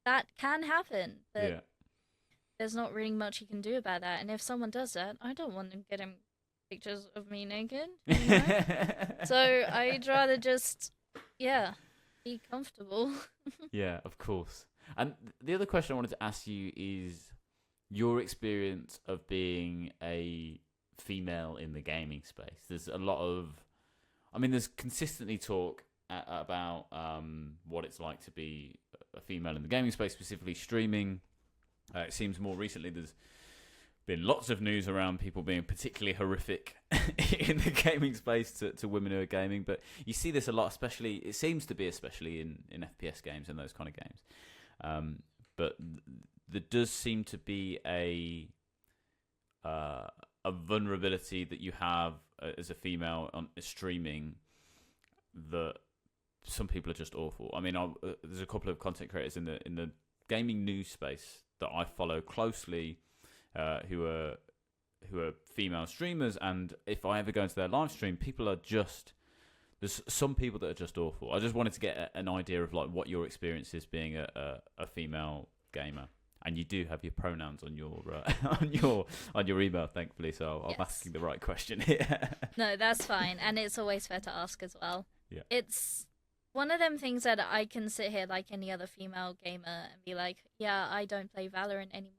That can happen, but there's not really much you can do about that. And if someone does that, I don't want them getting pictures of me naked. So I'd rather just, be comfortable. Yeah, of course. And the other question I wanted to ask you is your experience of being a female in the gaming space. There's a lot of, there's consistently talk about what it's like to be a female in the gaming space, specifically streaming. It seems more recently there's been lots of news around people being particularly horrific in the gaming space to women who are gaming, but you see this a lot, especially in FPS games and those kind of games. But there does seem to be a vulnerability that you have as a female on streaming that some people are just awful. There's a couple of content creators in the gaming news space that I follow closely, who are female streamers, and if I ever go into their live stream, there's some people that are just awful. I just wanted to get an idea of what your experience is being a female gamer. And you do have your pronouns on your on your email, thankfully. So I'm asking the right question here. No, that's fine, and it's always fair to ask as well. Yeah, it's one of them things that I can sit here like any other female gamer and be like, yeah, I don't play Valorant anymore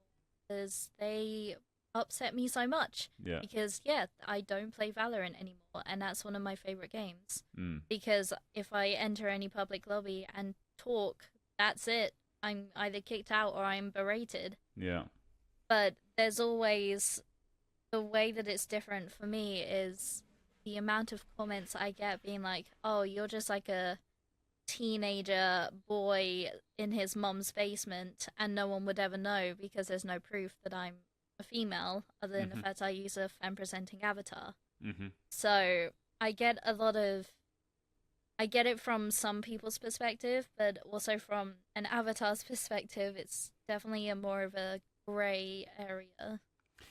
because they upset me so much. Yeah. Because I don't play Valorant anymore, and that's one of my favorite games. Mm. Because if I enter any public lobby and talk, that's it. I'm either kicked out or I'm berated. Yeah. But there's always, the way that it's different for me is the amount of comments I get being like, oh, you're just like a teenager boy in his mum's basement and no one would ever know because there's no proof that I'm a female other than the fact I use a femme-presenting avatar. So I get it from some people's perspective, but also from an avatar's perspective, it's definitely a more of a grey area.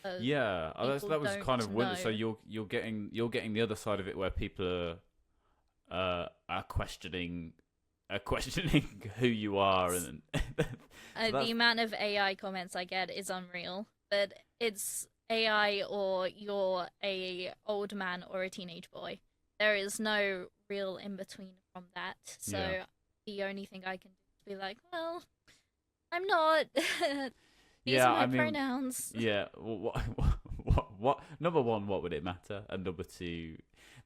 That was kind of so you're getting the other side of it where people are questioning who you are, and the amount of AI comments I get is unreal. But it's AI or you're a old man or a teenage boy. There is no real in between from that. So yeah, the only thing I can do is be like, well, I'm not. These yeah. are I my mean, pronouns. yeah. What? Number one, what would it matter? And number two,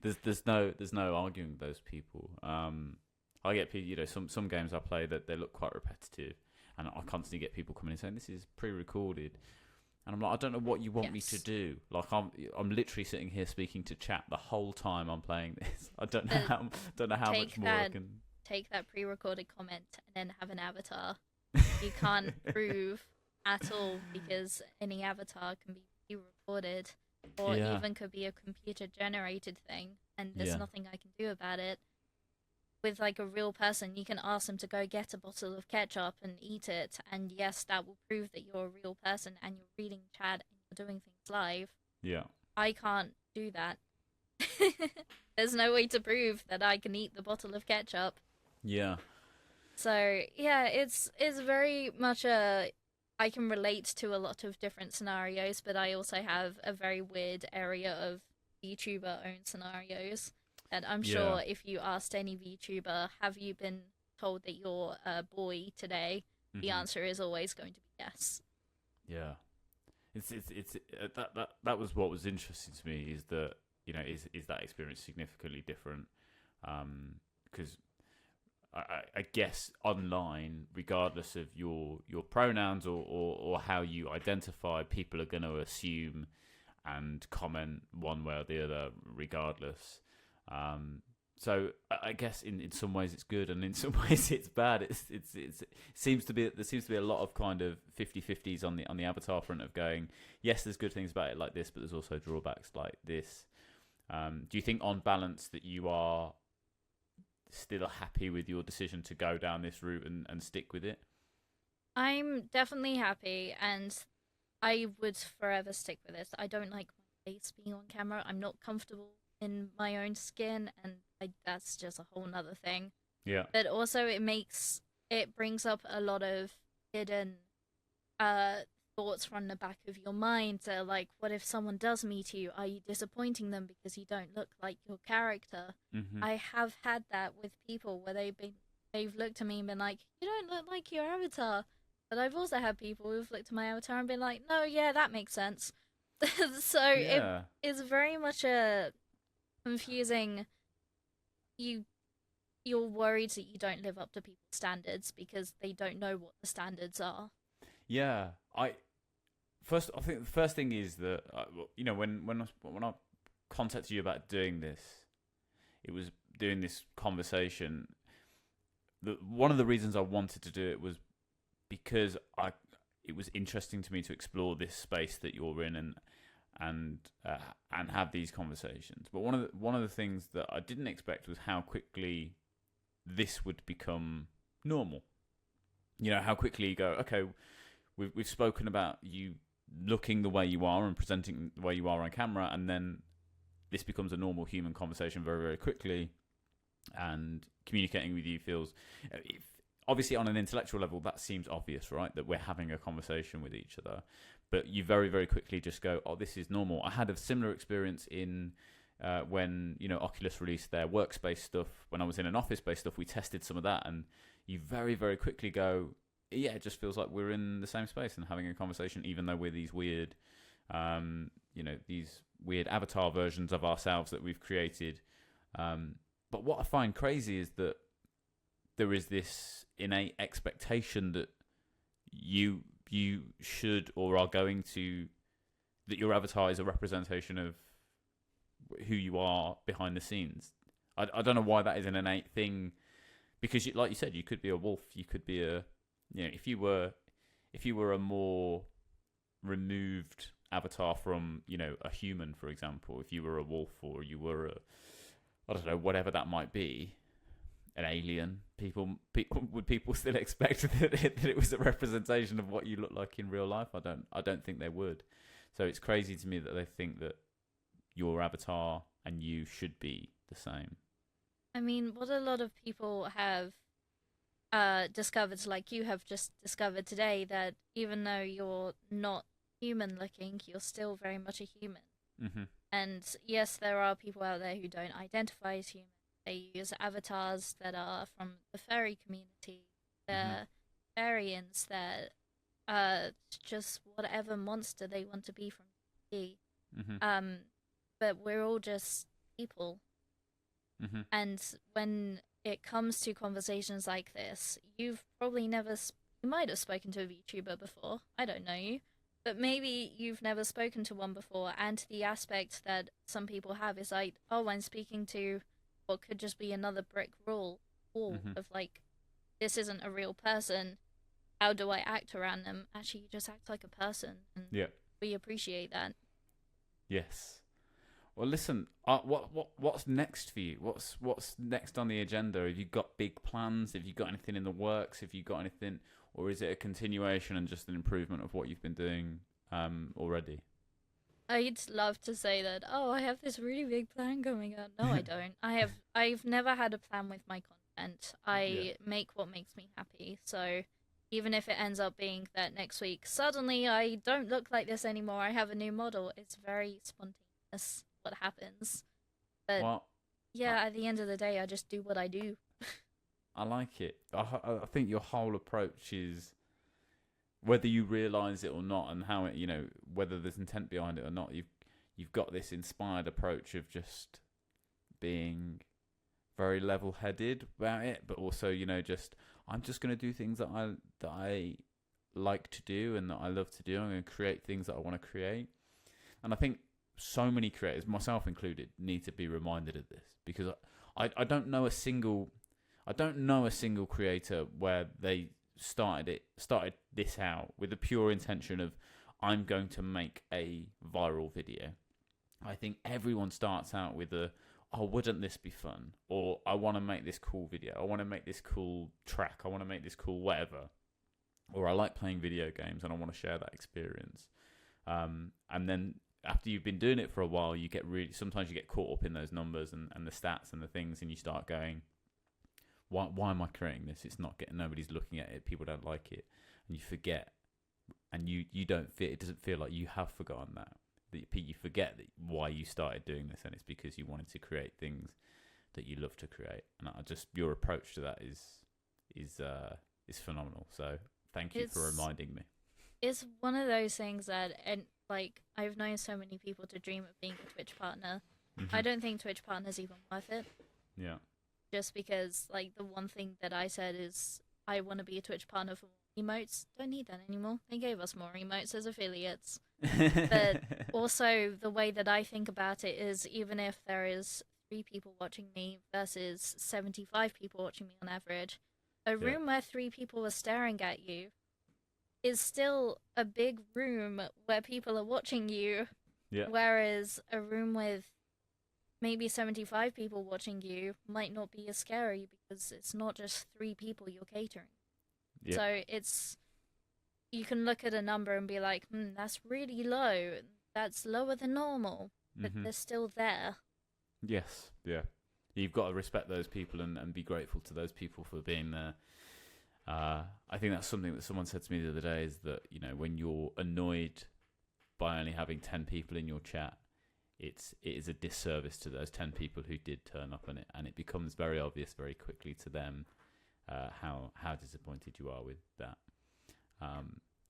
there's no arguing with those people. I get people, some games I play that they look quite repetitive, and I constantly get people coming in saying this is pre-recorded, and I'm like, I don't know what you want me to Yes. do. Like I'm literally sitting here speaking to chat the whole time I'm playing this. I don't know But how much take more I that can. take that pre-recorded comment and then have an avatar. You can't prove at all because any avatar can be pre-recorded or Yeah, even could be a computer generated thing and there's yeah, nothing I can do about it. With like a real person, you can ask them to go get a bottle of ketchup and eat it, and yes, that will prove that you're a real person and you're reading chat and you're doing things live. yeah, I can't do that. There's no way to prove that I can eat the bottle of ketchup. yeah, So yeah, it's very much a I can relate to a lot of different scenarios, but I also have a very weird area of VTuber owned scenarios. And I'm yeah. sure if you asked any VTuber, have you been told that you're a boy today? The Hmm. answer is always going to be yes. Yeah. It's that was what was interesting to me, is that is that experience significantly different, because I guess online, regardless of your pronouns or how you identify, people are going to assume and comment one way or the other regardless. So I guess in some ways it's good, and in some ways it's bad. It seems to be there seems to be a lot of kind of 50-50s on the avatar front, of going, yes, there's good things about it like this, but there's also drawbacks like this. Do you think on balance that you are still happy with your decision to go down this route and stick with it? I'm definitely happy, and I would forever stick with this. I don't like my face being on camera. I'm not comfortable in my own skin, and that's just a whole nother thing. Yeah. But also, it brings up a lot of hidden uh thoughts from the back of your mind. So, like, what if someone does meet you? Are you disappointing them because you don't look like your character? Hmm. I have had that with people where they've looked at me and been like, "You don't look like your avatar." But I've also had people who've looked at my avatar and been like, "No, yeah, that makes sense." So it Yeah. is very much a confusing. You you're worried that you don't live up to people's standards because they don't know what the standards are. Yeah. I think the first thing is that when I contacted you about doing this, it was doing this conversation. One of the reasons I wanted to do it was because it was interesting to me to explore this space that you're in, and have these conversations. But one of the things that I didn't expect was how quickly this would become normal. How quickly you go, okay, we've spoken about you looking the way you are and presenting the way you are on camera, and then this becomes a normal human conversation very, very quickly, and communicating with you feels, obviously on an intellectual level, that seems obvious, right? That we're having a conversation with each other, but you very, very quickly just go, oh, this is normal. I had a similar experience in when Oculus released their workspace stuff. When I was in an office-based stuff, we tested some of that, and you very, very quickly go, yeah, it just feels like we're in the same space and having a conversation, even though we're these weird, these weird avatar versions of ourselves that we've created. But what I find crazy is that there is this innate expectation that you should or are going to, that your avatar is a representation of who you are behind the scenes. I don't know why that is an innate thing, because like you said, you could be a wolf, you could be if you were a more removed avatar from a human, for example, if you were a wolf, or you were I don't know, whatever that might be, an alien, would people still expect that it was a representation of what you look like in real life? I don't think they would. So it's crazy to me that they think that your avatar and you should be the same. I mean, what a lot of people have discovered, like you have just discovered today, that even though you're not human looking, you're still very much a human. Hmm. And yes, there are people out there who don't identify as human. They use avatars that are from the furry community. Hmm. They're variants that just whatever monster they want to be from D. Hmm. Um, but we're all just people. Hmm. And when it comes to conversations like this, you've probably never, you might have spoken to a VTuber before. I don't know you. But maybe you've never spoken to one before. And the aspect that some people have is like, oh, I'm speaking to what could just be another brick wall Hmm. of like, this isn't a real person. How do I act around them? Actually, you just act like a person. And Yeah. we appreciate that. Yes. Well, listen. What's next for you? What's next on the agenda? Have you got big plans? Have you got anything in the works? Have you got anything, or is it a continuation and just an improvement of what you've been doing already? I'd love to say that, oh, I have this really big plan coming up. No, I don't. I've never had a plan with my content. Yeah. I make what makes me happy. So even if it ends up being that next week suddenly I don't look like this anymore, I have a new model, it's very spontaneous what happens. But Well, I, yeah, at the end of the day, I just do what I do. I like it. I think your whole approach is, whether you realize it or not, and how it, whether there's intent behind it or not, you've got this inspired approach of just being very level-headed about it, but also, just, I'm just going to do things that I like to do and that I love to do. I'm going to create things that I want to create. And I think so many creators, myself included, need to be reminded of this, because I don't know a single creator where they started this out with the pure intention of, I'm going to make a viral video. I think everyone starts out with oh, wouldn't this be fun? Or I want to make this cool video. I want to make this cool track. I want to make this cool whatever. Or I like playing video games and I want to share that experience. And then after you've been doing it for a while, sometimes you get caught up in those numbers and the stats and the things, and you start going, why am I creating this? It's not getting, nobody's looking at it. People don't like it, and you forget, and you don't feel, it doesn't feel like you have forgotten that you forget that why you started doing this, and it's because you wanted to create things that you love to create. And your approach to that is phenomenal. So thank you for reminding me. It's one of those things that, and like, I've known so many people to dream of being a Twitch partner. Mm-hmm. I don't think Twitch partner's even worth it. Yeah. Just because, like, the one thing that I said is I want to be a Twitch partner for emotes. Don't need that anymore. They gave us more emotes as affiliates. But also, the way that I think about it is, even if there is 3 people watching me versus 75 people watching me on average, a room where 3 people are staring at you is still a big room where people are watching you. Yeah. Whereas a room with maybe 75 people watching you might not be as scary, because it's not just 3 people you're catering. Yeah. So you can look at a number and be like, that's really low. That's lower than normal, but they're still there. Yes, yeah. You've got to respect those people and be grateful to those people for being there. I think that's something that someone said to me the other day, is that, when you're annoyed by only having 10 people in your chat, it is a disservice to those 10 people who did turn up, and it becomes very obvious very quickly to them how disappointed you are with that.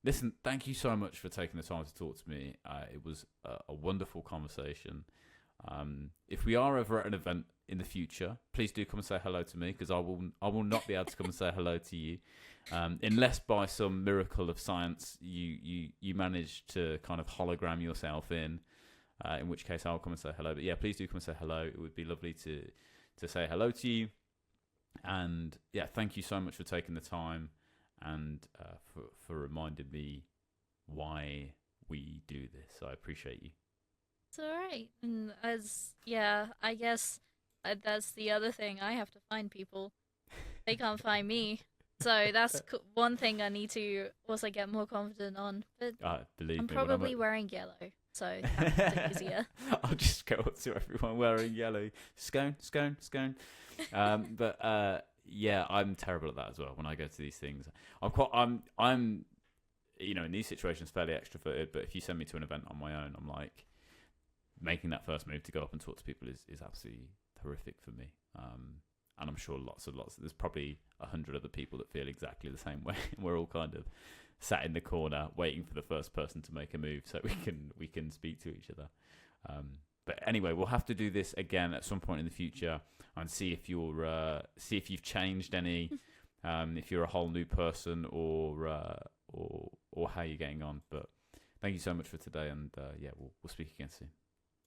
Listen, thank you so much for taking the time to talk to me. It was a wonderful conversation. If we are ever at an event in the future, please do come and say hello to me, because I will not be able to come and say hello to you, unless by some miracle of science you manage to kind of hologram yourself in which case I'll come and say hello. But yeah, please do come and say hello. It would be lovely to say hello to you. And yeah, thank you so much for taking the time and for reminding me why we do this. I appreciate you. It's alright. And I guess that's the other thing. I have to find people. They can't find me. So that's one thing I need to also get more confident on. But Believe I'm me, probably wearing yellow. so that makes it easier. I'll just go up to everyone wearing yellow. Scone, scone, scone. Yeah, I'm terrible at that as well. When I go to these things, I'm in these situations fairly extroverted. But if you send me to an event on my own, I'm like, making that first move to go up and talk to people is absolutely horrific for me. And I'm sure lots. There's probably 100 other people that feel exactly the same way. We're all kind of sat in the corner waiting for the first person to make a move so we can speak to each other. But anyway, we'll have to do this again at some point in the future and see if you've changed any, if you're a whole new person or how you're getting on. But thank you so much for today, and we'll speak again soon.